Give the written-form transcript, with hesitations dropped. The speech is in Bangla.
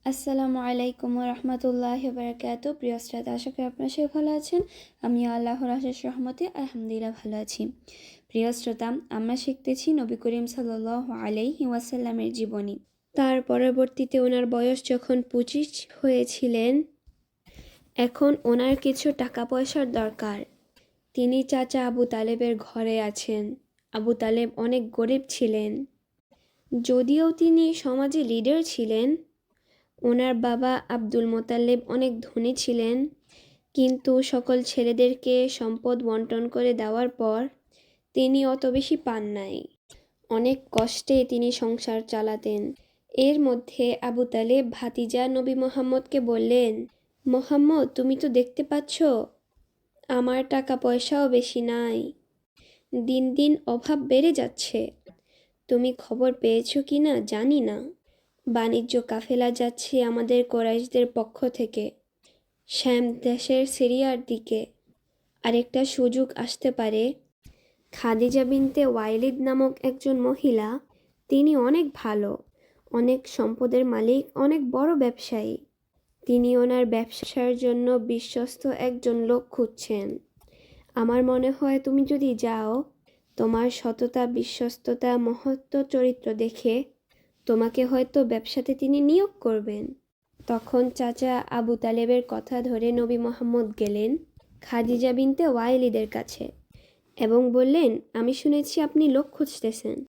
আসসালামু আলাইকুম রহমতুল্লাহি বারাকাতু। প্রিয় শ্রোতা, আশা করি আপনারা সবাই ভালো আছেন। আমি আল্লাহর অশেষ রহমতে আলহামদুলিল্লাহ ভালো আছি। প্রিয় শ্রোতা, আমরা শিখতেছি নবী করিম সাল্লাল্লাহু আলাইহি ওয়াসাল্লামের জীবনী। তার পরবর্তীতে ওনার বয়স যখন 25 হয়েছিলেন, এখন ওনার কিছু টাকা পয়সার দরকার। তিনি চাচা আবু তালেবের ঘরে আছেন। আবু তালেব অনেক গরিব ছিলেন। যদিও তিনি সমাজে লিডার ছিলেন, ওনার বাবা আব্দুল মোতালেব অনেক ধনী ছিলেন, কিন্তু সকল ছেলেদেরকে সম্পদ বন্টন করে দেওয়ার পর তিনি অত বেশি পান নাই। অনেক কষ্টে তিনি সংসার চালাতেন। এর মধ্যে আবু তালেব ভাতিজা নবী মোহাম্মদকে বললেন, মোহাম্মদ, তুমি তো দেখতে পাচ্ছ আমার টাকা পয়সাও বেশি নাই, দিন দিন অভাব বেড়ে যাচ্ছে। তুমি খবর পেয়েছো কি না জানি না, বাণিজ্য কাফেলা যাচ্ছে আমাদের কোরাইশদের পক্ষ থেকে শ্যাম দেশের সিরিয়ার দিকে। আরেকটা সুযোগ আসতে পারে। খাদিজা বিনতে ওয়াইলিদ নামক একজন মহিলা, তিনি অনেক ভালো, অনেক সম্পদের মালিক, অনেক বড় ব্যবসায়ী। তিনি ওনার ব্যবসার জন্য বিশ্বস্ত একজন লোক খুঁজছেন। আমার মনে হয় তুমি যদি যাও, তোমার সততা, বিশ্বস্ততা, মহত্ব, চরিত্র দেখে তোমাকে হয়তো ব্যবসাতে তিনি নিয়োগ করবেন। তখন চাচা আবু তালেবের কথা ধরে নবী মোহাম্মদ গেলেন খাদিজা বিনতে ওয়াইলিদের কাছে এবং বললেন, আমি শুনেছি আপনি লোক খুঁজতেছেন।